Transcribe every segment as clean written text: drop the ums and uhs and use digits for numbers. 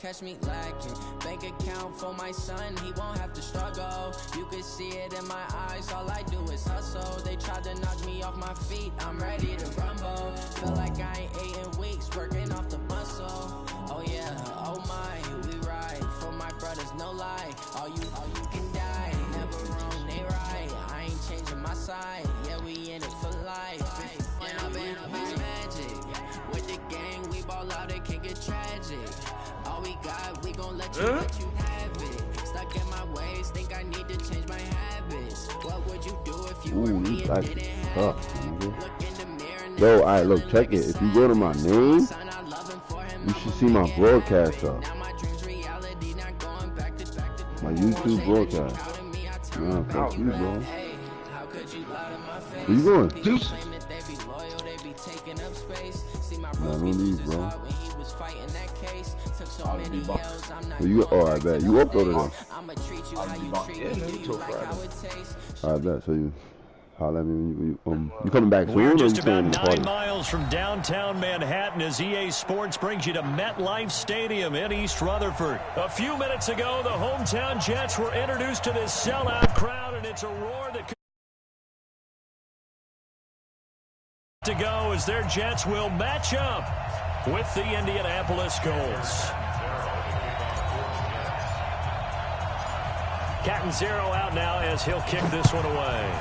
catch me lacking. Bank account for my son, he won't have to struggle. You can see it in my eyes, all I do is hustle. They tried to knock me off my feet, I'm ready to rumble. Feel like I ain't ate in weeks, working off the muscle. Oh yeah, oh my, we ride for my brothers, no lie. All you can die, never wrong, they right. I ain't changing my side, yeah, we in it for life. And I've been magic with the gang, we ball out, it can get tragic. All we got, we gon' let you have it. Stuck in my ways, think I need to change my habits. What would you do if you were me and didn't have it? Look in the mirror now. Yo, alright, look, check it. If you go to my name, you should see my broadcast up. My YouTube broadcast. Nah, fuck you, bro. Where you going? Nah, don't leave, bro. You, oh, I bet. You uploaded them. I bet. So you holler at me when you coming back soon? We're just about 9 miles from downtown Manhattan as EA Sports brings you to MetLife Stadium in East Rutherford. A few minutes ago, the hometown Jets were introduced to this sellout crowd, and it's a roar that could to go as their Jets will match up with the Indianapolis Colts. Catanzaro out now as he'll kick this one away.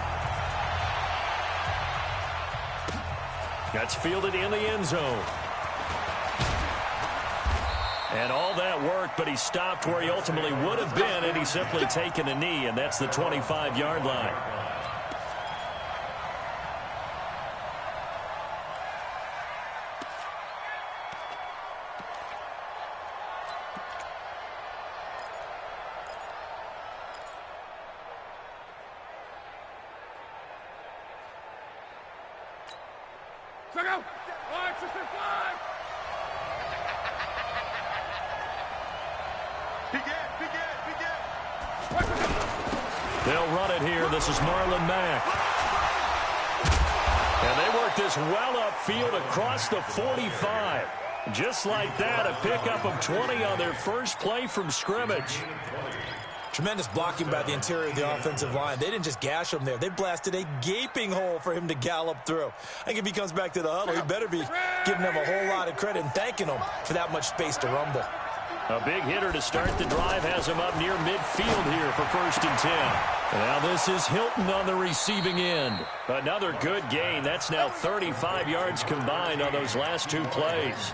That's fielded in the end zone. And all that work, but he stopped where he ultimately would have been, and he's simply taken a knee, and that's the 25-yard line. They'll run it here. This is Marlon Mack. And they work this well upfield across the 45. Just like that, a pickup of 20 on their first play from scrimmage. Tremendous blocking by the interior of the offensive line. They didn't just gash him there. They blasted a gaping hole for him to gallop through. I think if he comes back to the huddle, he better be giving them a whole lot of credit and thanking them for that much space to rumble. A big hitter to start the drive has him up near midfield here for 1st and 10. Now this is Hilton on the receiving end. Another good gain. That's now 35 yards combined on those last 2 plays.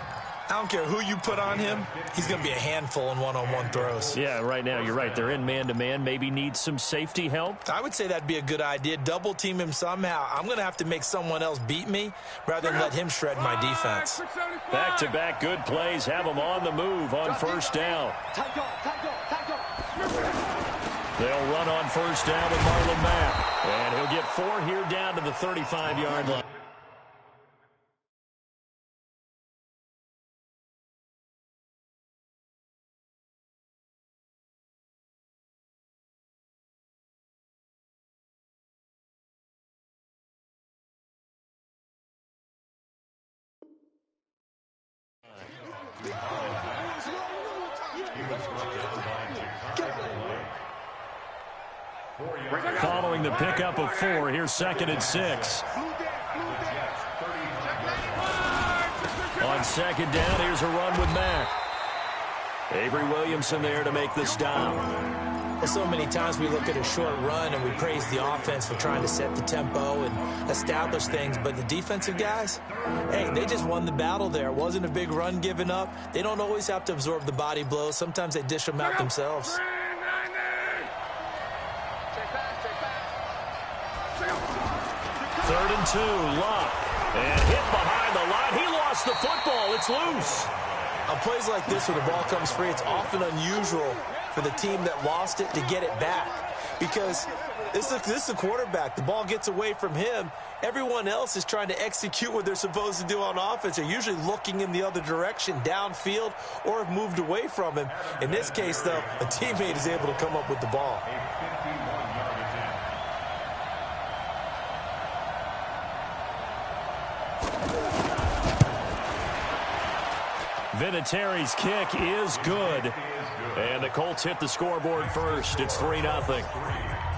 I don't care who you put on him. He's going to be a handful in one-on-one throws. Yeah, right now you're right. They're in man-to-man. Maybe need some safety help. I would say that'd be a good idea. Double team him somehow. I'm going to have to make someone else beat me rather than let him shred my defense. Back-to-back good plays have him on the move on 1st down. They'll run on 1st down with Marlon Mack. And he'll get 4 here down to the 35-yard line. Following the pickup of 4, here's 2nd and 6. On 2nd down, here's a run with Mack. Avery Williamson there to make the stop. Well, so many times we look at a short run and we praise the offense for trying to set the tempo and establish things, but the defensive guys, hey, they just won the battle there. It wasn't a big run given up. They don't always have to absorb the body blows. Sometimes they dish them out themselves. 3rd and 2, Luck. And hit behind the line. He lost the football. It's loose. On plays like this where the ball comes free, it's often unusual for the team that lost it to get it back. Because this is the quarterback. The ball gets away from him. Everyone else is trying to execute what they're supposed to do on offense. They're usually looking in the other direction, downfield, or have moved away from him. In this case, though, a teammate is able to come up with the ball. Vinatieri's kick is good. And the Colts hit the scoreboard first. It's 3-0.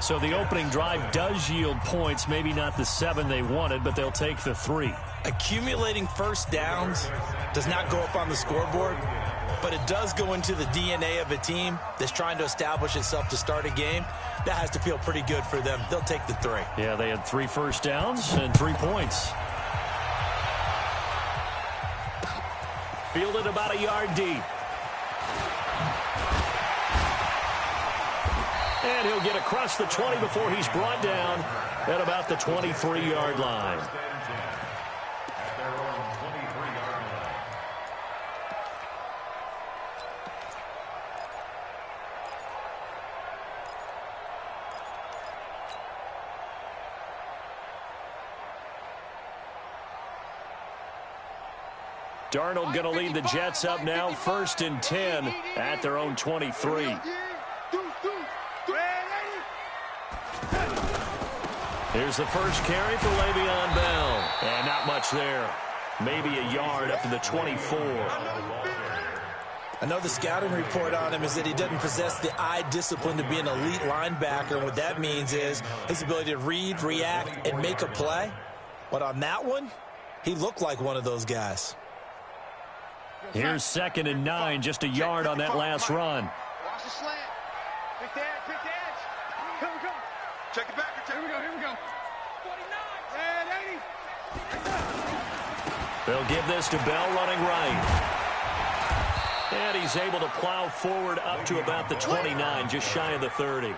So the opening drive does yield points, maybe not the 7 they wanted, but they'll take the 3. Accumulating first downs does not go up on the scoreboard, but it does go into the DNA of a team that's trying to establish itself to start a game. That has to feel pretty good for them. They'll take the 3. Yeah, they had 3 first downs and 3 points. Fielded about a yard deep. And he'll get across the 20 before he's brought down at about the 23-yard line. Darnold going to lead the Jets up now, 1st and 10 at their own 23. Here's the first carry for Le'Veon Bell. And not much there. Maybe a yard up to the 24. I know the scouting report on him is that he doesn't possess the eye discipline to be an elite linebacker. And what that means is his ability to read, react, and make a play. But on that one, he looked like one of those guys. Here's 2nd and 9, just a yard on that last run. Watch the slant. Quick the edge, quick the edge. Here we go. Check it back. Here we go. 49. They'll give this to Bell running right. And he's able to plow forward up to about the 29, just shy of the 30.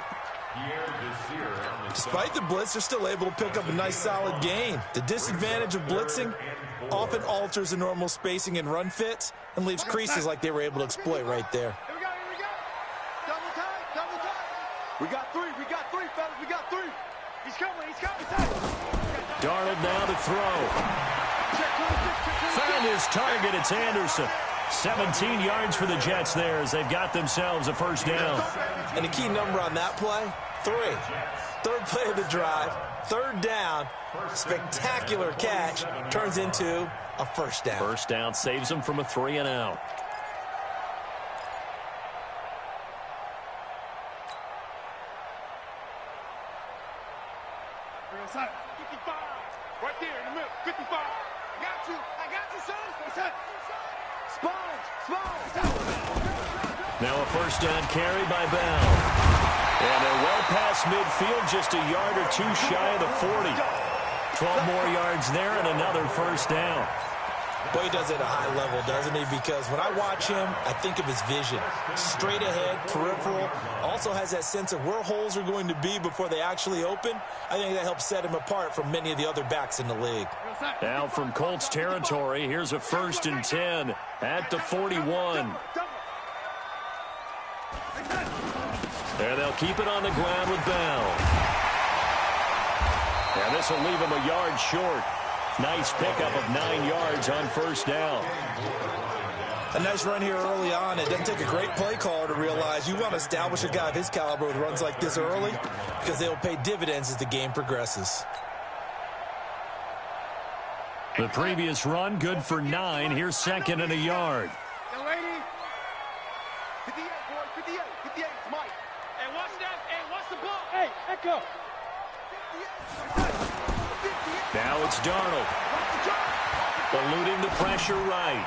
Despite the blitz, they're still able to pick up a nice solid gain. The disadvantage of blitzing often alters the normal spacing and run fits and leaves creases like they were able to exploit right there. Here we go. Double time. We got three, fellas. We got 3. He's coming. Darnold now to throw. Found his target. It's Anderson. 17 yards for the Jets there as they've got themselves a first down. And the key number on that play, 3. 3rd play of the drive, 3rd down, spectacular catch, turns into a first down. First down saves them from a 3 and out. Right there in the middle. 55. I got you, son. Sponge. Now a first down carry by Bell. And they're well past midfield, just a yard or 2 shy of the 40. 12 more yards there and another first down. Boy, he does it at a high level, doesn't he? Because when I watch him, I think of his vision. Straight ahead, peripheral. Also has that sense of where holes are going to be before they actually open. I think that helps set him apart from many of the other backs in the league. Now from Colts territory, here's a 1st and 10 at the 41. There they'll keep it on the ground with Bell. And this will leave him a yard short. Nice pickup of 9 yards on first down. A nice run here early on. It doesn't take a great play caller to realize you want to establish a guy of his caliber with runs like this early because they will pay dividends as the game progresses. The previous run, good for 9. Here's 2nd and a yard. Young lady. 58, boy. 58. It's Mike. Hey, watch that. Hey, watch the ball. Hey, Echo. Now it's Darnold. Eluding the pressure right.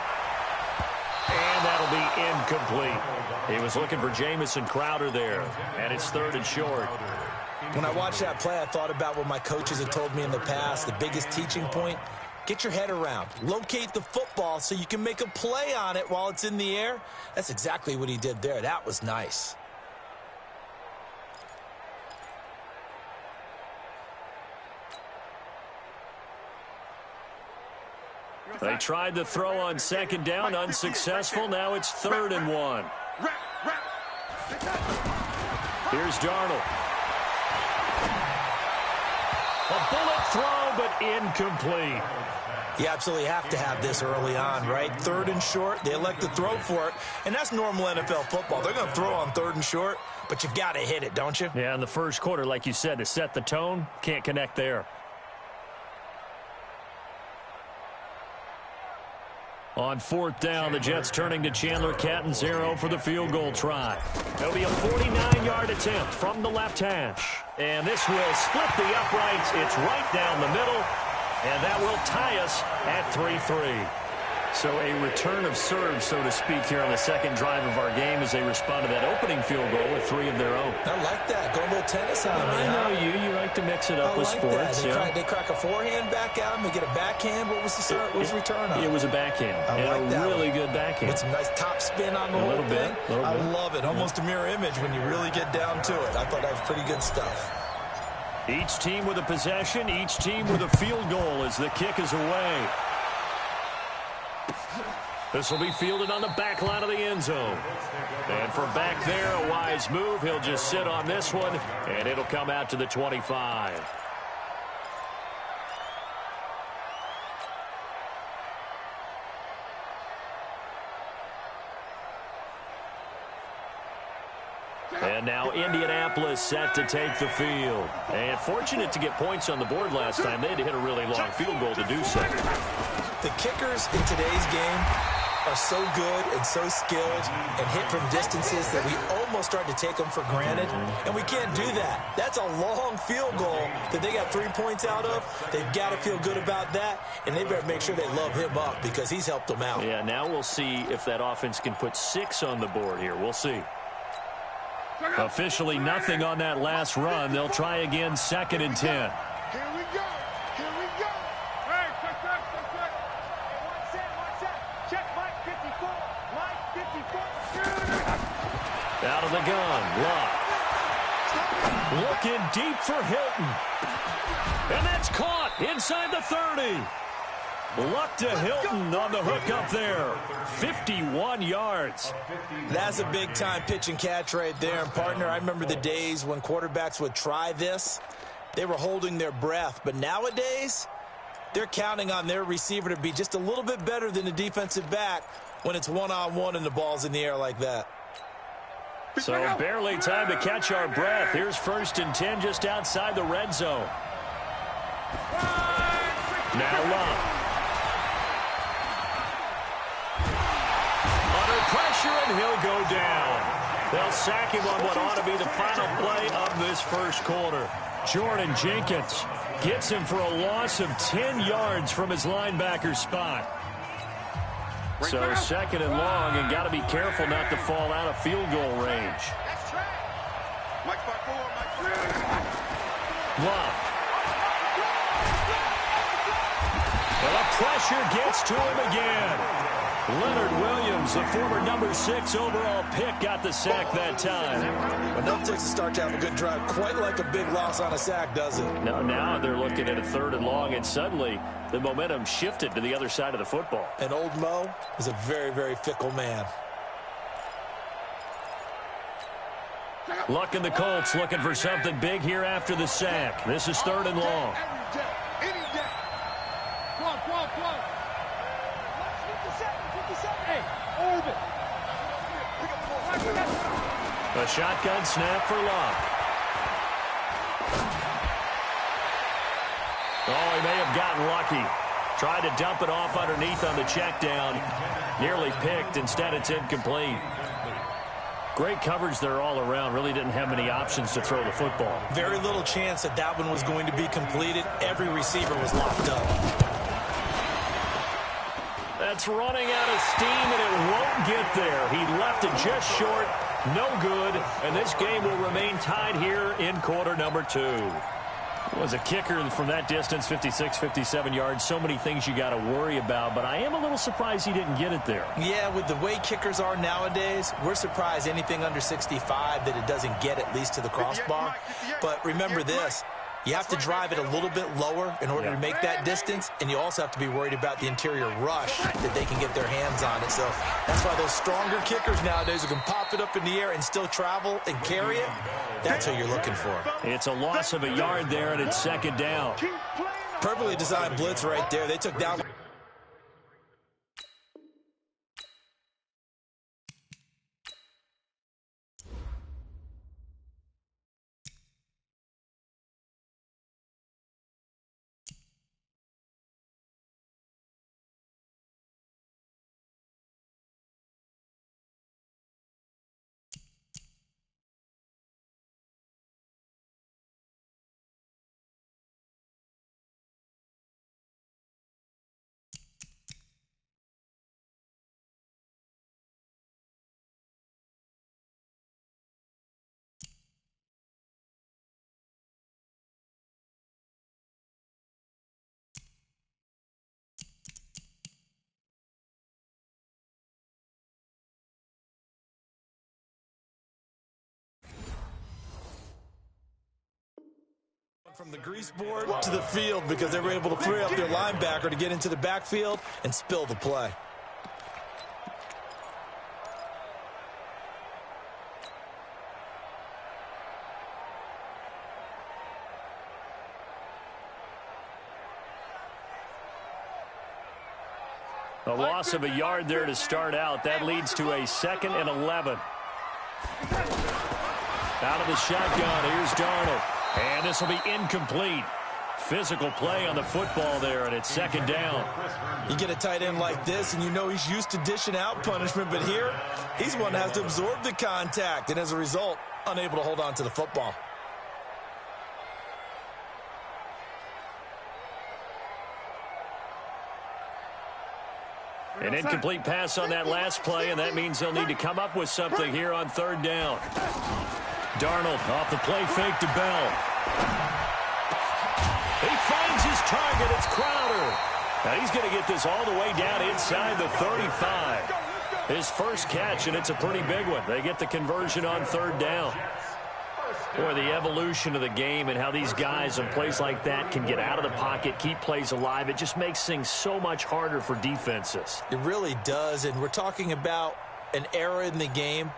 And that'll be incomplete. He was looking for Jamison Crowder there. And it's 3rd and short. When I watched that play, I thought about what my coaches had told me in the past. The biggest teaching point, get your head around. Locate the football so you can make a play on it while it's in the air. That's exactly what he did there. That was nice. They tried to throw on 2nd down, unsuccessful. Now it's 3rd and 1. Here's Darnold. A bullet throw, but incomplete. You absolutely have to have this early on, right? 3rd and short, they elect to throw for it, and that's normal NFL football. They're going to throw on 3rd and short, but you've got to hit it, don't you? Yeah, in the first quarter, like you said, to set the tone, can't connect there. On 4th down, the Jets turning to Chandler Catanzaro for the field goal try. It'll be a 49-yard attempt from the left hash. And this will split the uprights. It's right down the middle. And that will tie us at 3-3. So a return of serve, so to speak, here on the second drive of our game as they respond to that opening field goal with 3 of their own. I like that. Go a little tennis on me. I know you like to mix it up with sports. They crack a forehand back out and they get a backhand. What was the return on? It was a backhand. And a really good backhand. With some nice top spin on the whole thing. I love it. Almost a mirror image when you really get down to it. I thought that was pretty good stuff. Each team with a possession, each team with a field goal as the kick is away. This will be fielded on the back line of the end zone. And from back there, a wise move. He'll just sit on this one, and it'll come out to the 25. And now Indianapolis set to take the field. And fortunate to get points on the board last time. They had to hit a really long field goal to do so. The kickers in today's game are so good and so skilled and hit from distances that we almost start to take them for granted, and we can't do that. That's a long field goal that they got 3 points out of. They've got to feel good about that, and they better make sure they love him up because he's helped them out. Yeah, now we'll see if that offense can put 6 on the board here. We'll see. Officially nothing on that last run. They'll try again, 2nd and 10. Here we go. Here we go. Hey, check. Watch that. Check Mike 54. Mike 54. Out of the gun. Luck. Looking deep for Hilton. And that's caught inside the 30. Luck to Hilton on the hook up there. 51 yards. That's a big-time pitch and catch right there. And, partner, I remember the days when quarterbacks would try this. They were holding their breath. But nowadays, they're counting on their receiver to be just a little bit better than the defensive back when it's one-on-one and the ball's in the air like that. So barely time to catch our breath. Here's 1st and 10 just outside the red zone. Now Luck. Pressure, and he'll go down. They'll sack him on what ought to be the final play of this first quarter. Jordan Jenkins gets him for a loss of 10 yards from his linebacker spot. So 2nd and long, and got to be careful not to fall out of field goal range. Luck. Well, the pressure gets to him again. Leonard Williams, the former number 6 overall pick, got the sack that time. But that takes a start to have a good drive. Quite like a big loss on a sack, does it? No, now they're looking at a 3rd and long, and suddenly the momentum shifted to the other side of the football. And old Mo is a very, very fickle man. Luck and the Colts looking for something big here after the sack. This is 3rd and long. A shotgun snap for Luck. Oh, he may have gotten lucky. Tried to dump it off underneath on the check down. Nearly picked. Instead, it's incomplete. Great coverage there all around. Really didn't have many options to throw the football. Very little chance that that one was going to be completed. Every receiver was locked up. That's running out of steam, and it won't get there. He left it just short. No good, and this game will remain tied here in quarter number 2. Was a kicker from that distance, 56, 57 yards. So many things you got to worry about, but I am a little surprised he didn't get it there. Yeah, with the way kickers are nowadays, we're surprised anything under 65 that it doesn't get at least to the crossbar. But remember this. You have to drive it a little bit lower in order to make that distance, and you also have to be worried about the interior rush that they can get their hands on it. So that's why those stronger kickers nowadays who can pop it up in the air and still travel and carry it, that's who you're looking for. It's a loss of a yard there, and it's 2nd down. Perfectly designed blitz right there. They took down From the grease board to the field because they were able to free up their linebacker to get into the backfield and spill the play. A loss of a yard there to start out. That leads to a 2nd and 11. Out of the shotgun, here's Darnold. And this will be incomplete. Physical play on the football there, and it's 2nd down. You get a tight end like this, and you know he's used to dishing out punishment, but here, he's one that has to absorb the contact, and as a result, unable to hold on to the football. An incomplete pass on that last play, and that means they'll need to come up with something here on 3rd down. Darnold off the play fake to Bell. He finds his target. It's Crowder. Now he's going to get this all the way down inside the 35. His first catch, and it's a pretty big one. They get the conversion on 3rd down. Boy, the evolution of the game and how these guys in plays like that can get out of the pocket, keep plays alive, it just makes things so much harder for defenses. It really does, and we're talking about an era in the game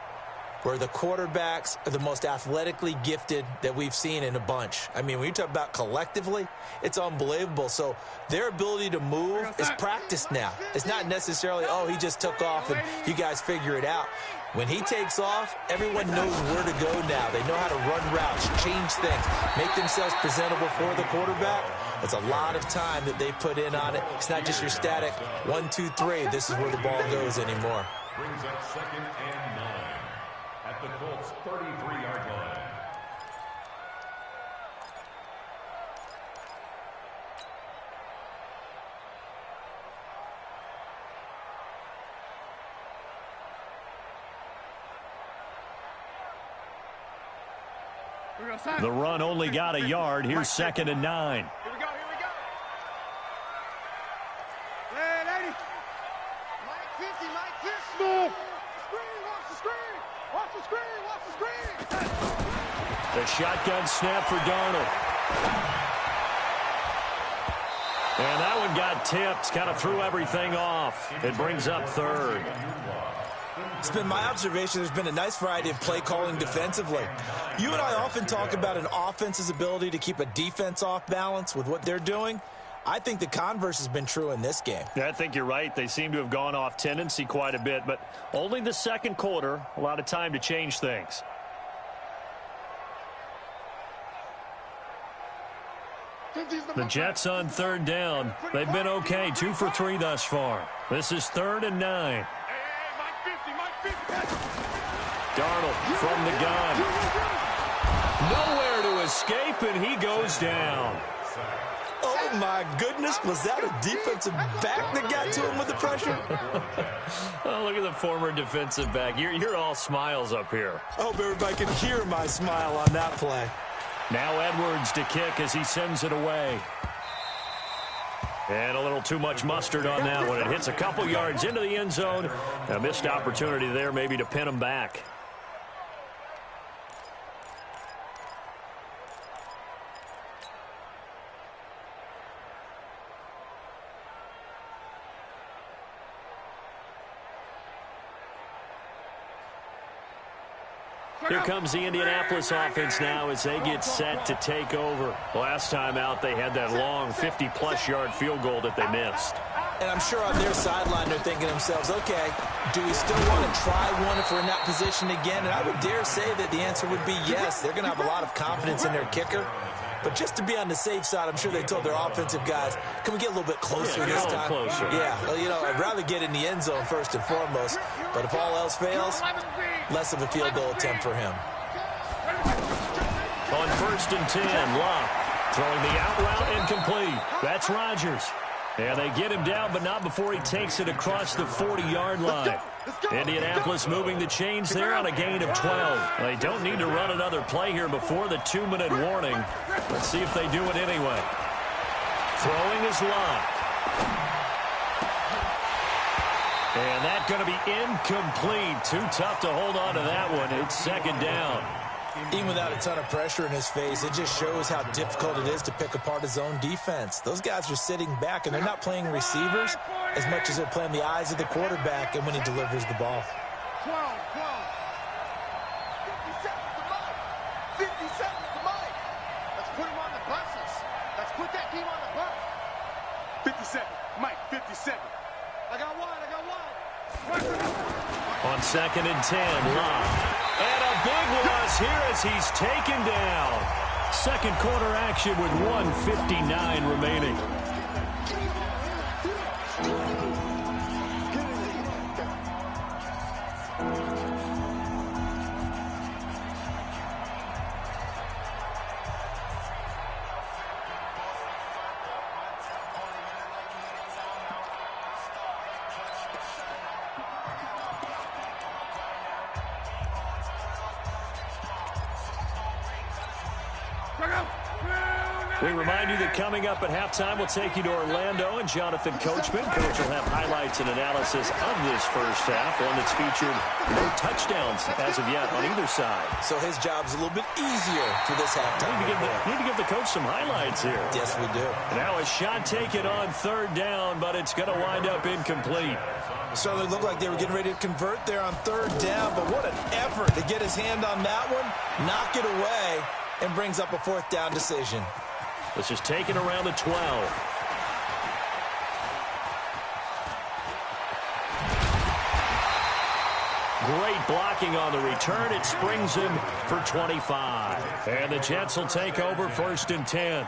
where the quarterbacks are the most athletically gifted that we've seen in a bunch. I mean, when you talk about collectively, it's unbelievable. So their ability to move is practiced now. It's not necessarily, oh, he just took off and you guys figure it out. When he takes off, everyone knows where to go now. They know how to run routes, change things, make themselves presentable for the quarterback. That's a lot of time that they put in on it. It's not just your static 1, 2, 3. This is where the ball goes anymore. Brings up 2nd and 9 at the Colts' 33-yard line. The run only got a yard. Here's 2nd and 9. Here we go, here we go. Hey, lady. Mike 50, Mike 50. Move. Screen, watch the screen. Watch the screen, watch the screen. The shotgun snap for Darnold. And that one got tipped, kind of threw everything off. It brings up 3rd. It's been my observation there's been a nice variety of play calling defensively. You and I often talk about an offense's ability to keep a defense off balance with what they're doing. I think the converse has been true in this game. Yeah, I think you're right. They seem to have gone off tendency quite a bit, but only the 2nd quarter, a lot of time to change things. The Jets on 3rd down. They've been okay, 2 for 3 thus far. This is 3rd and 9. Darnold from the gun. Nowhere to escape, and he goes down. Oh, my goodness. Was that a defensive back that got to him with the pressure? Oh, look at the former defensive back. You're all smiles up here. I hope everybody can hear my smile on that play. Now Edwards to kick as he sends it away. And a little too much mustard on that one. It hits a couple yards into the end zone. A missed opportunity there maybe to pin him back. Here comes the Indianapolis offense now as they get set to take over. Last time out, they had that long 50-plus yard field goal that they missed. And I'm sure on their sideline they're thinking to themselves, okay, do we still want to try one if we're in that position again? And I would dare say that the answer would be yes. They're going to have a lot of confidence in their kicker. But just to be on the safe side, I'm sure they told their offensive guys, can we get a little bit closer this time? Closer. Yeah, well, you know, I'd rather get in the end zone first and foremost. But if all else fails, less of a field goal attempt for him. On 1st and 10, Locke throwing the out route incomplete. That's Rodgers. And they get him down, but not before he takes it across the 40-yard line. Indianapolis moving the chains there on a gain of 12. They don't need to run another play here before the 2-minute warning. Let's see if they do it anyway. Throwing is Locke. And that's going to be incomplete. Too tough to hold on to that one. It's 2nd down. Even without a ton of pressure in his face, it just shows how difficult it is to pick apart his own defense. Those guys are sitting back, and they're not playing receivers as much as they're playing the eyes of the quarterback and when he delivers the ball. 12. 50 seconds to Mike. 50 seconds to Mike. Let's put him on the buses. Let's put that team on the bus. 50 seconds. Mike, 50 seconds. I got one. On 2nd and 10, Love. And a big loss here as he's taken down. Second quarter action with 1:59 remaining. We remind you that coming up at halftime, we'll take you to Orlando and Jonathan Coachman. Coach will have highlights and analysis of this first half, one that's featured no touchdowns as of yet on either side. So his job's a little bit easier for this halftime. Need to give the coach some highlights here. Yes, we do. Now a shot taken on 3rd down, but it's going to wind up incomplete. Certainly looked like they were getting ready to convert there on 3rd down, but what an effort to get his hand on that one, knock it away, and brings up a 4th down decision. This is taken around the 12. Great blocking on the return. It springs him for 25. And the Jets will take over 1st and 10.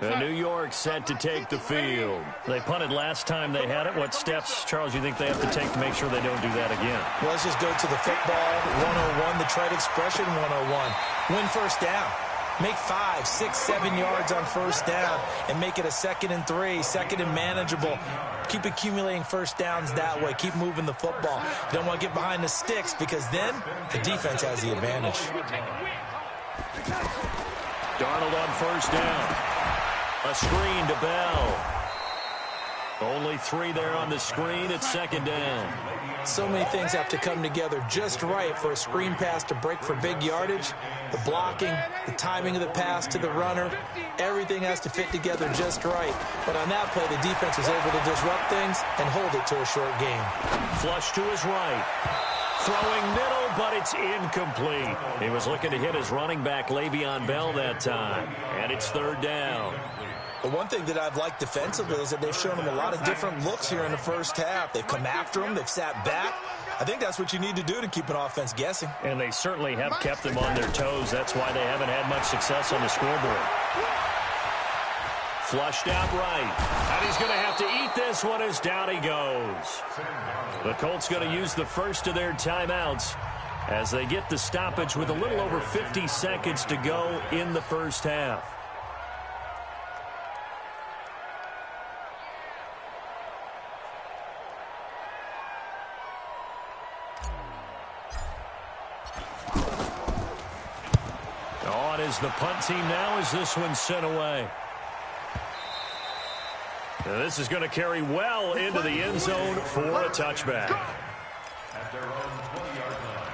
The New York set to take the field. They punted last time they had it. What steps, Charles, you think they have to take to make sure they don't do that again? Well, let's just go to the football 101, the trade expression 101. Win 1st down. Make 5, 6, 7 yards on 1st down and make it a 2nd and 3, 2nd and manageable. Keep accumulating 1st downs that way. Keep moving the football. You don't want to get behind the sticks because then the defense has the advantage. Darnold on 1st down. A screen to Bell. Only 3 there on the screen at 2nd down. So many things have to come together just right for a screen pass to break for big yardage. The blocking, the timing of the pass to the runner, everything has to fit together just right. But on that play, the defense was able to disrupt things and hold it to a short game. Flush to his right. Throwing middle, but it's incomplete. He was looking to hit his running back, Le'Veon Bell, that time. And it's 3rd down. The one thing that I've liked defensively is that they've shown him a lot of different looks here in the first half. They've come after him. They've sat back. I think that's what you need to do to keep an offense guessing. And they certainly have kept them on their toes. That's why they haven't had much success on the scoreboard. Flushed out right. And he's going to have to eat this one as down he goes. The Colts going to use the first of their timeouts as they get the stoppage with a little over 50 seconds to go in the first half. On is the punt team now as this one's sent away. Now this is going to carry well into the end zone for a touchback. At their own 20-yard line.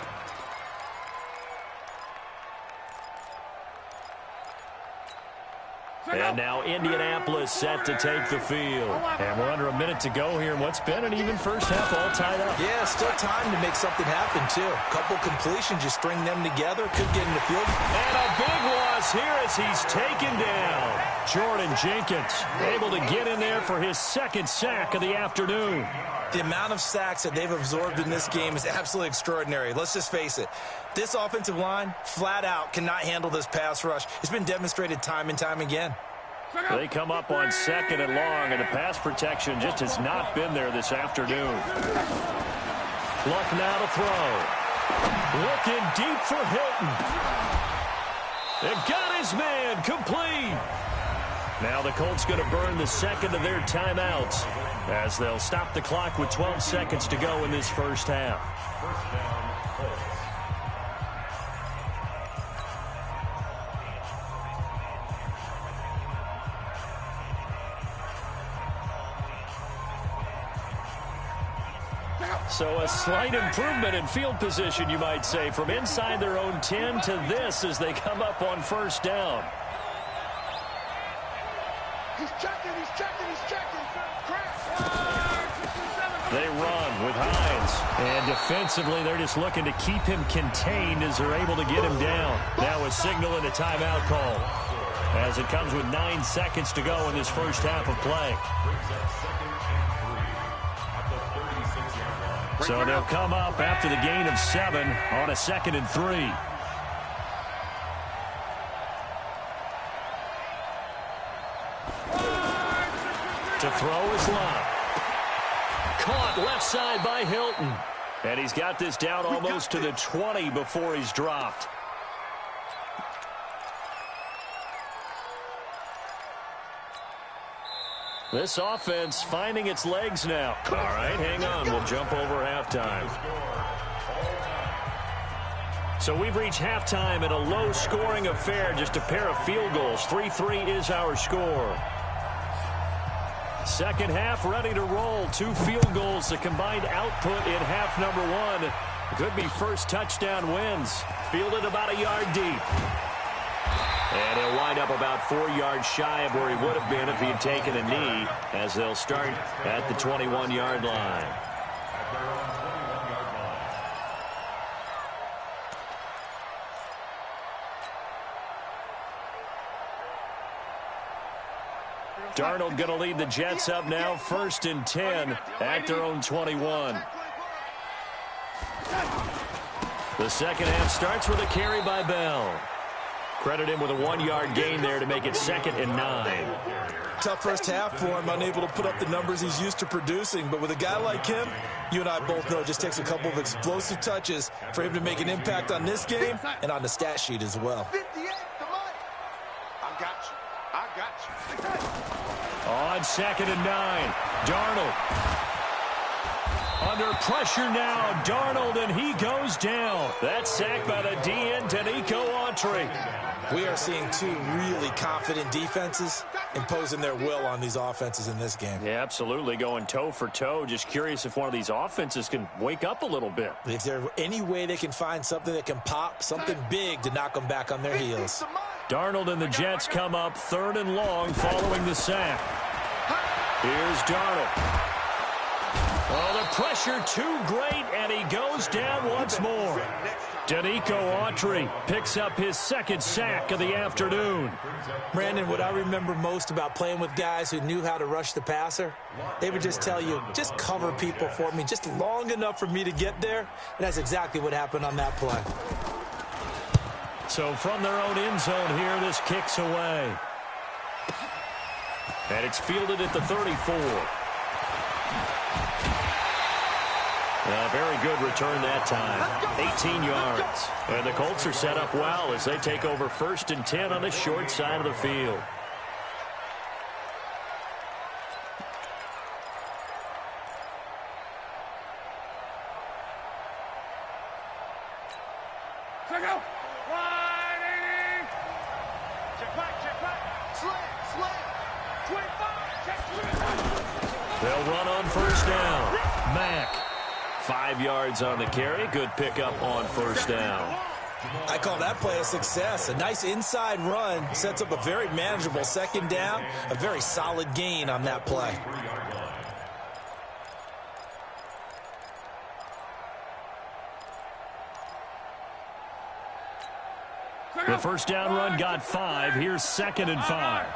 And now Indianapolis set to take the field. And we're under a minute to go here in what's been an even first half, all tied up. Yeah, still time to make something happen, too. Couple completions, you string them together, could get in the field. And a big loss here as he's taken down. Jordan Jenkins able to get in there for his 2nd sack of the afternoon. The amount of sacks that they've absorbed in this game is absolutely extraordinary. Let's just face it. This offensive line, flat out, cannot handle this pass rush. It's been demonstrated time and time again. They come up on 2nd and long, and the pass protection just has not been there this afternoon. Luck now to throw. Looking deep for Hilton. It got his man complete. Now the Colts going to burn the second of their timeouts as they'll stop the clock with 12 seconds to go in this first half. First down, Colts. So a slight improvement in field position, you might say, from inside their own 10 to this as they come up on first down. He's checking, he's checking, he's checking. They run with Hines. And defensively, they're just looking to keep him contained as they're able to get him down. Now a signal and a timeout call as it comes with 9 seconds to go in this first half of play. So they'll come up after the gain of 7 on a 2nd and 3. To throw is Love. Caught left side by Hilton. And he's got this down almost to the 20 before he's dropped. This offense finding its legs now. All right, hang on. We'll jump over halftime. So we've reached halftime at a low-scoring affair, just a pair of field goals. 3-3 is our score. Second half ready to roll. 2 field goals, the combined output in half number 1. Could be first touchdown wins. Fielded about a yard deep. And he'll wind up about 4 yards shy of where he would have been if he had taken a knee, as they'll start at the 21-yard line. Darnold going to lead the Jets up now, 1st and 10 at their own 21. The second half starts with a carry by Bell. Credit him with a 1-yard gain there to make it 2nd and 9. Tough first half for him, unable to put up the numbers he's used to producing. But with a guy like him, you and I both know it just takes a couple of explosive touches for him to make an impact on this game and on the stat sheet as well. 58 to Mike. I got you. I got you. On 2nd and 9, Darnold. Under pressure now, Darnold, and he goes down. That's sacked by the DN, Danico Autry. We are seeing 2 really confident defenses imposing their will on these offenses in this game. Yeah, absolutely, going toe for toe. Just curious if one of these offenses can wake up a little bit. Is there any way they can find something that can pop, something big to knock them back on their heels? Darnold and the Jets come up 3rd and long following the sack. Here's Darnold. Oh, the pressure too great, and he goes down once more. Danico Autry picks up his 2nd sack of the afternoon. Brandon, what I remember most about playing with guys who knew how to rush the passer, they would just tell you, just cover people for me, just long enough for me to get there. And that's exactly what happened on that play. So from their own end zone here, this kicks away. And it's fielded at the 34. A very good return that time. 18 yards. And the Colts are set up well as they take over 1st and 10 on the short side of the field. Check out. 180. Check back. Slam. 25. Check. They'll run on 1st down. Mack. 5 yards on the carry. Good pickup on 1st down. I call that play a success. A nice inside run sets up a very manageable 2nd down. A very solid gain on that play. The 1st down run got 5. Here's 2nd and 5.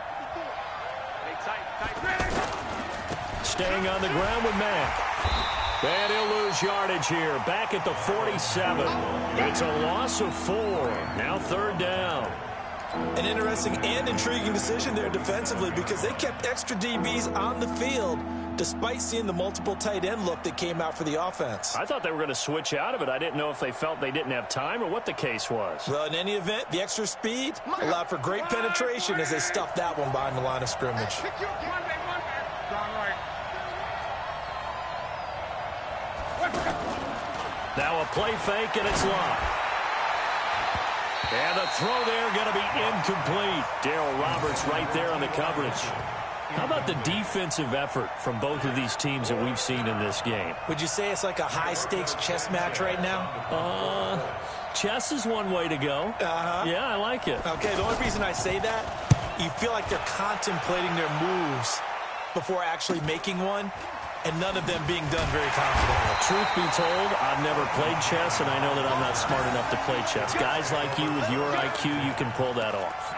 Staying on the ground with Mack. And he'll lose yardage here. Back at the 47. It's a loss of 4. Now 3rd down. An interesting and intriguing decision there defensively because they kept extra DBs on the field despite seeing the multiple tight end look that came out for the offense. I thought they were going to switch out of it. I didn't know if they felt they didn't have time or what the case was. Well, in any event, the extra speed allowed for great penetration as they stuffed that one behind the line of scrimmage. Now a play fake, and it's locked. And the throw there going to be incomplete. Darryl Roberts right there on the coverage. How about the defensive effort from both of these teams that we've seen in this game? Would you say it's like a high-stakes chess match right now? Chess is one way to go. Yeah, I like it. Okay, the only reason I say that, you feel like they're contemplating their moves before actually making one, and none of them being done very confidently. Truth be told, I've never played chess, and I know that I'm not smart enough to play chess. Guys like you with your IQ, you can pull that off.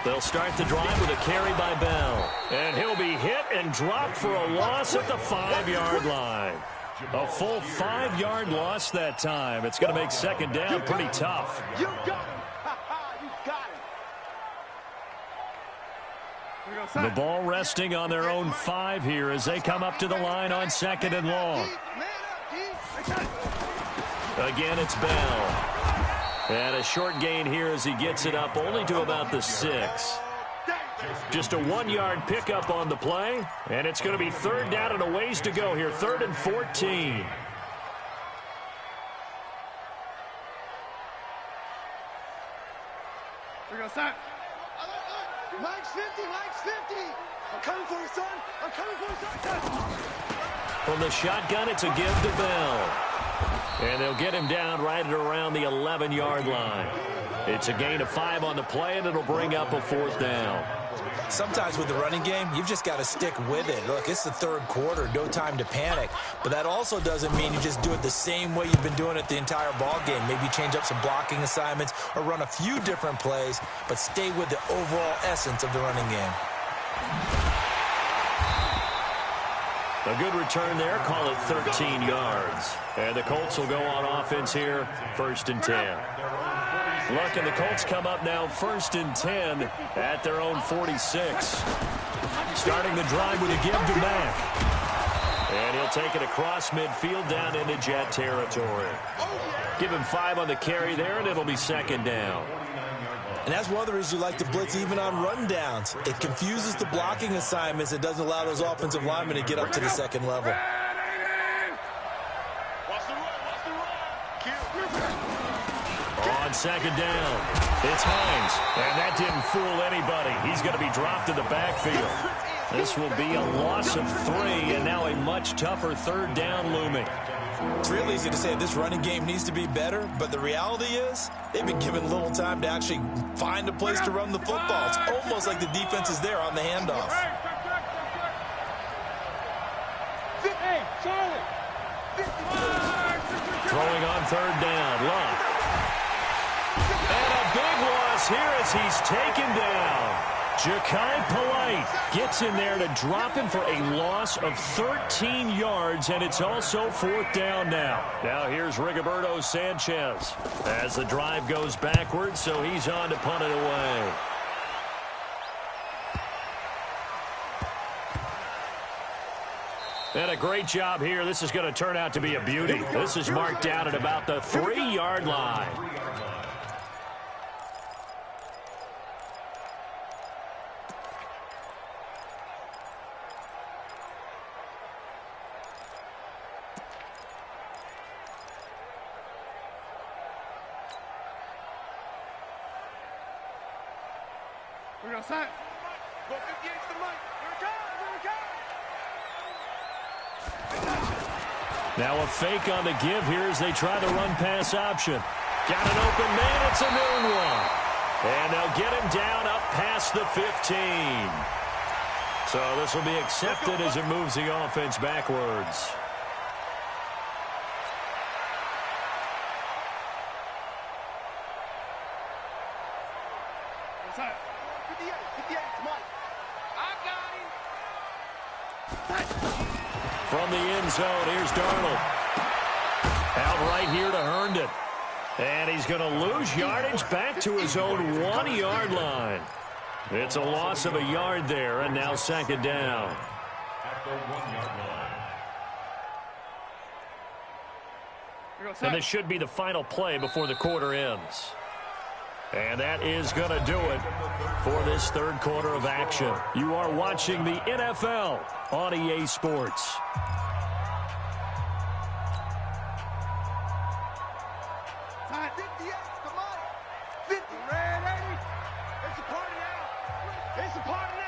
They'll start the drive with a carry by Bell. And he'll be hit and dropped for a loss at the 5-yard line. A full 5-yard loss that time. It's going to make second down pretty tough. You got him. You got him. The ball resting on their own 5 here as they come up to the line on second and long. Again, it's Bell. And a short gain here as he gets it up only to about the 6. Just a 1-yard pickup on the play. And it's going to be third down and a ways to go here. 3rd and 14. We're going to start. Mike's 50. I'm coming for you, son. I'm coming for you, son. From the shotgun, it's a give to Bell. And they'll get him down right at around the 11-yard line. It's a gain of 5 on the play, and it'll bring up a 4th down. Sometimes with the running game, you've just got to stick with it. Look, it's the 3rd quarter, no time to panic. But that also doesn't mean you just do it the same way you've been doing it the entire ball game. Maybe change up some blocking assignments or run a few different plays, but stay with the overall essence of the running game. A good return there. Call it 13 yards. And the Colts will go on offense here, 1st and 10. Look, and the Colts come up now 1st and 10 at their own 46. Starting the drive with a give to Mack. And he'll take it across midfield down into Jet territory. Give him 5 on the carry there, and it'll be 2nd down. And that's one of the reasons you like to blitz even on rundowns. It confuses the blocking assignments. It doesn't allow those offensive linemen to get up to the 2nd level. On 2nd down, it's Hines. And that didn't fool anybody. He's going to be dropped in the backfield. This will be a loss of 3, and now a much tougher 3rd down looming. It's real easy to say this running game needs to be better, but the reality is they've been given little time to actually find a place to run the football. It's almost like the defense is there on the handoff. Throwing on 3rd down, Love. And a big loss here as he's taken down. Ja'Kai Polite gets in there to drop him for a loss of 13 yards, and it's also 4th down now. Now here's Rigoberto Sanchez as the drive goes backwards, so he's on to punt it away. And a great job here. This is going to turn out to be a beauty. This is marked down at about the 3-yard line. We're going to start. Go 58 to the right. Here it comes. Now a fake on the give here as they try the run-pass option. Got an open man. It's a noon one. And they'll get him down up past the 15. So this will be accepted as it moves the offense backwards. From the end zone, here's Darnold. Out right here to Herndon. And he's going to lose yardage back to his own 1-yard line. It's a loss of a yard there, and now second down. At the 1-yard line. And this should be the final play before the quarter ends. And that is going to do it for this third quarter of action. You are watching the NFL on EA Sports. Time 58, come on. 50, red 80. It's a party now. It's a party now.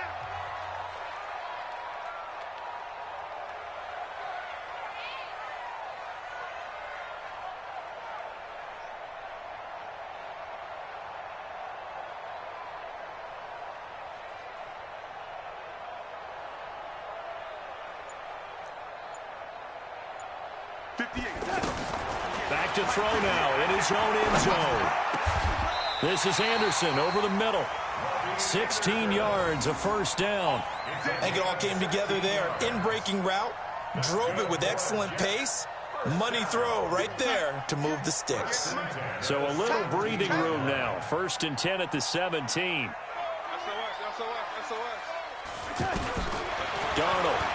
Back to throw now in his own end zone. This is Anderson over the middle. 16 yards, a first down. I think it all came together there. In-breaking route, drove it with excellent pace. Money throw right there to move the sticks. So a little breathing room now. 1st and 10 at the 17. Darnold.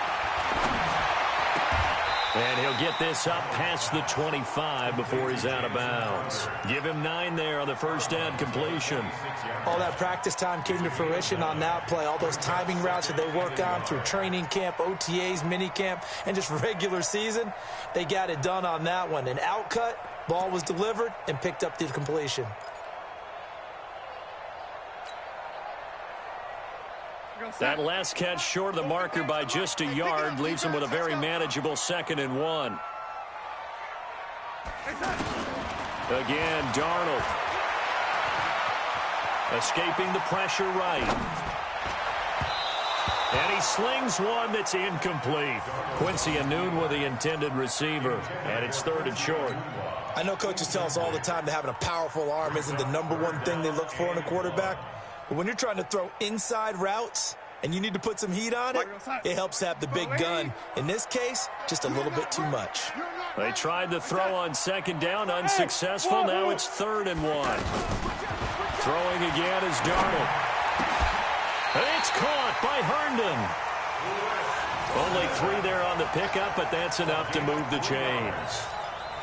And he'll get this up past the 25 before he's out of bounds. Give him 9 there on the first down completion. All that practice time came to fruition on that play. All those timing routes that they work on through training camp, OTAs, minicamp, and just regular season, they got it done on that one. An outcut, ball was delivered, and picked up the completion. That last catch short of the marker by just a yard leaves him with a very manageable 2nd and 1. Again, Darnold. Escaping the pressure right. And he slings one that's incomplete. Quincy Anoon with the intended receiver. And it's 3rd and short. I know coaches tell us all the time that having a powerful arm isn't the #1 thing they look for in a quarterback. But when you're trying to throw inside routes and you need to put some heat on it, it helps have the big gun. In this case, just a little bit too much. They tried the throw on 2nd down, unsuccessful. Now it's 3rd and 1. Throwing again is Darnold. It's caught by Herndon. Only 3 there on the pickup, but that's enough to move the chains.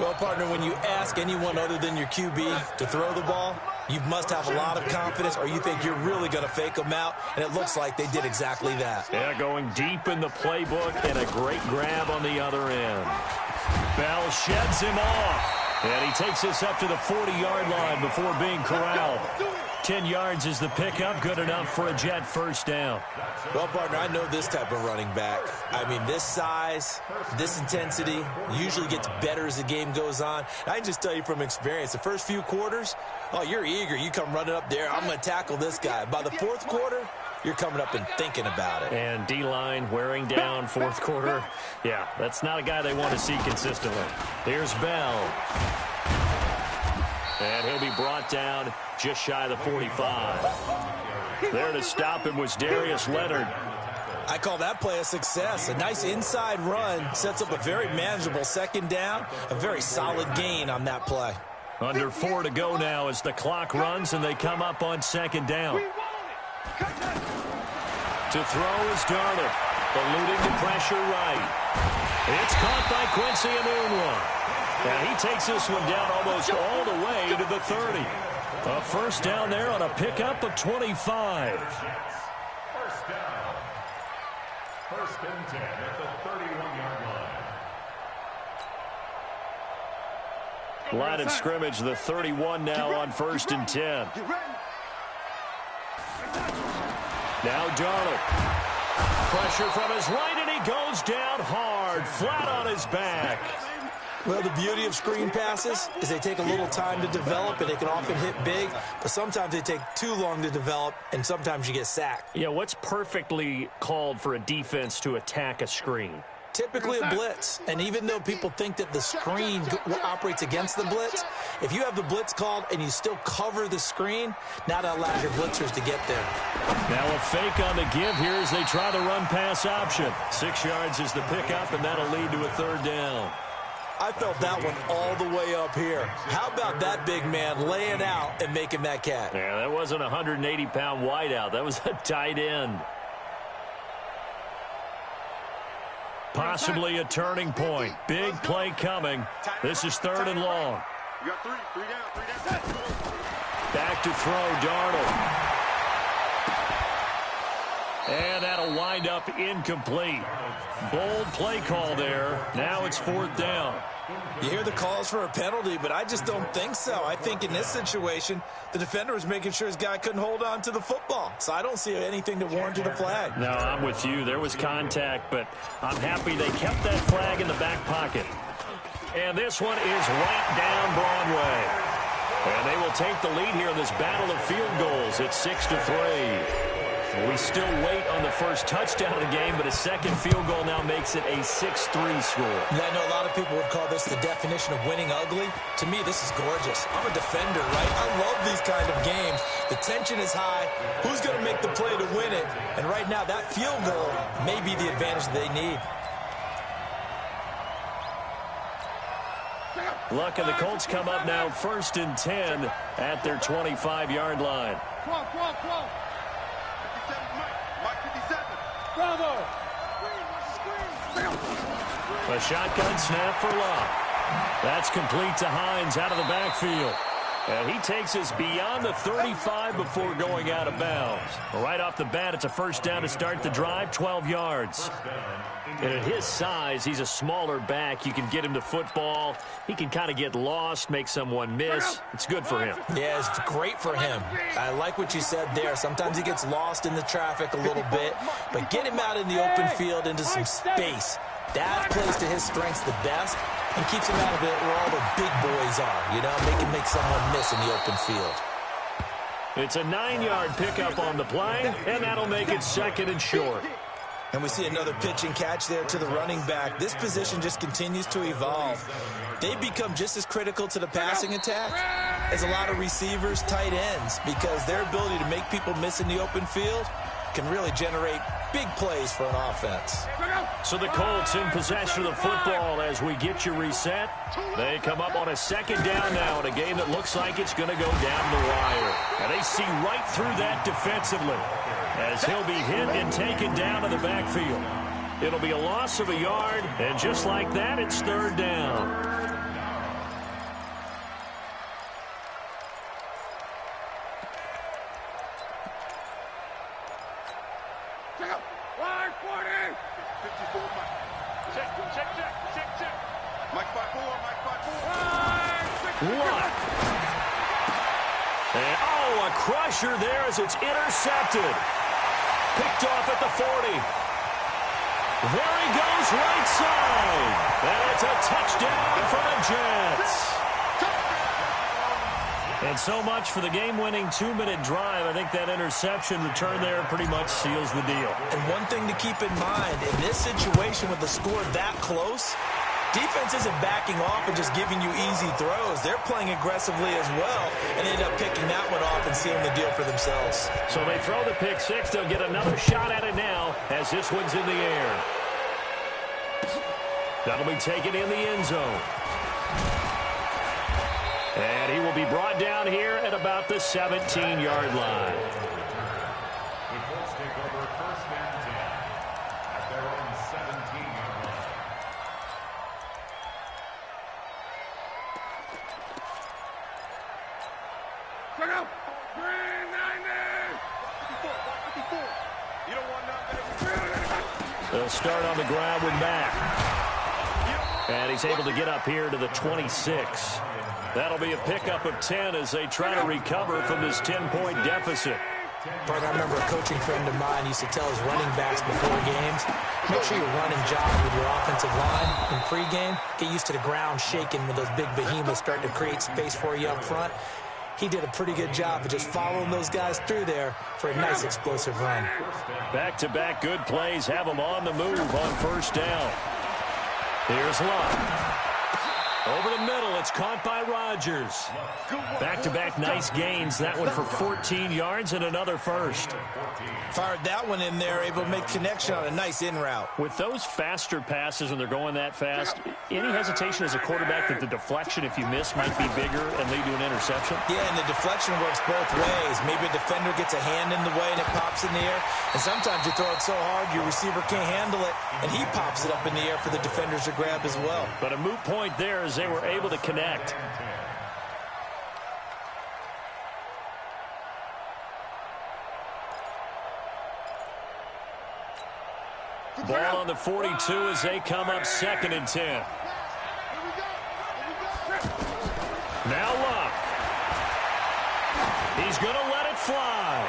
Well, partner, when you ask anyone other than your QB to throw the ball, you must have a lot of confidence, or you think you're really going to fake them out, and it looks like they did exactly that. Yeah, going deep in the playbook, and a great grab on the other end. Bell sheds him off, and he takes us up to the 40-yard line before being corralled. 10 yards is the pickup, good enough for a Jet first down. Well, partner, I know this type of running back. I mean, this size, this intensity usually gets better as the game goes on. And I can just tell you from experience, the first few quarters, oh, you're eager. You come running up there, I'm going to tackle this guy. By the 4th quarter, you're coming up and thinking about it. And D-line wearing down 4th quarter. Yeah, that's not a guy they want to see consistently. Here's Bell. And he'll be brought down just shy of the 45. There to stop him was Darius Leonard. I call that play a success. A nice inside run sets up a very manageable 2nd down. A very solid gain on that play. Under 4 to go now as the clock runs and they come up on 2nd down. To throw is Darnold. Eluding the pressure right. It's caught by Quincy Anoon. And he takes this one down almost all the way to the 30. A first down there on a pickup of 25. First down. 1st and 10 at the 31-yard line. Line of scrimmage, the 31 now on 1st and 10. Now Darnold. Pressure from his right, and he goes down hard, flat on his back. Well, the beauty of screen passes is they take a little time to develop, and they can often hit big, but sometimes they take too long to develop, and sometimes you get sacked. Yeah, what's perfectly called for a defense to attack a screen? typically a blitz. And even though people think that the screen operates against the blitz, if you have the blitz called and you still cover the screen, now that allows your blitzers to get there. Now a fake on the give here as they try the run-pass option. 6 yards is the pickup, and that'll lead to a third down. I felt that one all the way up here. How about that big man laying out and making that catch? Yeah, that wasn't a 180-pound wideout. That was a tight end. Possibly a turning point. Big play coming. This is 3rd and long. You got three down. Back to throw, Darnold. And that'll wind up incomplete. Bold play call there. Now it's 4th down. You hear the calls for a penalty, but I just don't think so. I think in this situation, the defender was making sure his guy couldn't hold on to the football. So I don't see anything to warrant a flag. No, I'm with you. There was contact, but I'm happy they kept that flag in the back pocket. And this one is right down Broadway. And they will take the lead here in this battle of field goals. It's 6-3. We still wait on the first touchdown of the game, but a second field goal now makes it a 6-3 score. Yeah, I know a lot of people would call this the definition of winning ugly. To me, this is gorgeous. I'm a defender, right? I love these kind of games. The tension is high. Who's going to make the play to win it? And right now, that field goal may be the advantage they need. Luck and the Colts come up now 1st and 10 at their 25-yard line. Come on. 57, Mike 57. Bravo. A shotgun snap for Luck. That's complete to Hines out of the backfield. And he takes us beyond the 35 before going out of bounds. Right off the bat, it's a first down to start the drive, 12 yards. And at his size, he's a smaller back. You can get him to football. He can kind of get lost, make someone miss. It's good for him. Yeah, it's great for him. I like what you said there. Sometimes he gets lost in the traffic a little bit, but get him out in the open field into some space. That plays to his strengths the best and keeps him out of it where all the big boys are, you know, make someone miss in the open field. It's a 9-yard pickup on the play, and that'll make it 2nd and short. And we see another pitch and catch there to the running back. This position just continues to evolve. They become just as critical to the passing attack as a lot of receivers, tight ends, because their ability to make people miss in the open field can really generate big plays for an offense. So the Colts in possession of the football as we get you reset. They come up on a 2nd down now in a game that looks like it's going to go down the wire. And they see right through that defensively as he'll be hit and taken down to the backfield. It'll be a loss of a yard, and just like that, it's 3rd down. And, a crusher there as it's intercepted. Picked off at the 40. There he goes right side. And it's a touchdown for the Jets. And so much for the game-winning 2-minute drive. I think that interception return there pretty much seals the deal. And one thing to keep in mind, in this situation with the score that close, defense isn't backing off and just giving you easy throws. They're playing aggressively as well and end up picking that one off and sealing the deal for themselves. So they throw the pick six. They'll get another shot at it now as this one's in the air. That'll be taken in the end zone. And he will be brought down here at about the 17-yard line. The Colts take over 1st and 10 at their own 17-yard line. Check out! 390! 54. You don't want nothing. They'll start on the ground with Mack. And he's able to get up here to the 26. That'll be a pickup of 10 as they try to recover from this 10-point deficit. But I remember a coaching friend of mine used to tell his running backs before games, make sure you run and jog with your offensive line in pregame. Get used to the ground shaking when those big behemoths start to create space for you up front. He did a pretty good job of just following those guys through there for a nice explosive run. Back-to-back good plays have them on the move on 1st down. Here's Luck. Over the middle, it's caught by Rodgers. Back-to-back nice gains. That one for 14 yards and another first. Fired that one in there, able to make connection on a nice in route. With those faster passes when they're going that fast, any hesitation as a quarterback that the deflection, if you miss, might be bigger and lead to an interception? Yeah, and the deflection works both ways. Maybe a defender gets a hand in the way and it pops in the air. And sometimes you throw it so hard your receiver can't handle it, and he pops it up in the air for the defenders to grab as well. But a moot point there as they were able to connect. Ball on the 42 as they come up 2nd and 10. Now Luck. He's going to let it fly.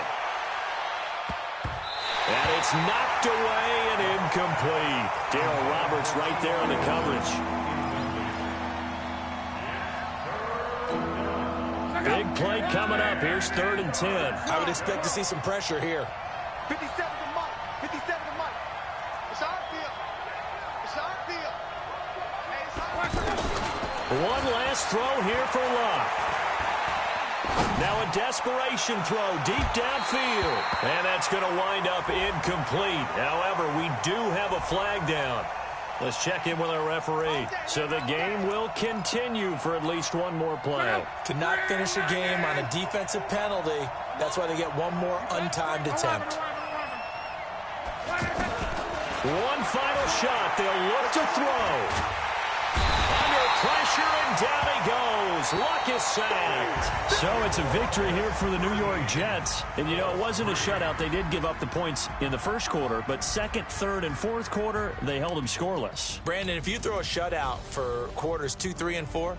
And it's knocked away and incomplete. Darryl Roberts right there on the coverage. Big play coming up. Here's 3rd and 10. I would expect to see some pressure here. 57 to Mike. 57 to Mike. It's our field. It's our field. Hey, it's our field. One last throw here for Luck. Now a desperation throw deep downfield. And that's going to wind up incomplete. However, we do have a flag down. Let's check in with our referee. So the game will continue for at least one more play. To not finish a game on a defensive penalty, that's why they get one more untimed attempt. One final shot. They'll look to throw. Under pressure, and down he goes. Luck is sacked. So it's a victory here for the New York Jets. And, you know, it wasn't a shutout. They did give up the points in the first quarter, but second, third, and fourth quarter, they held them scoreless. Brandon, if you throw a shutout for quarters 2, 3, and 4,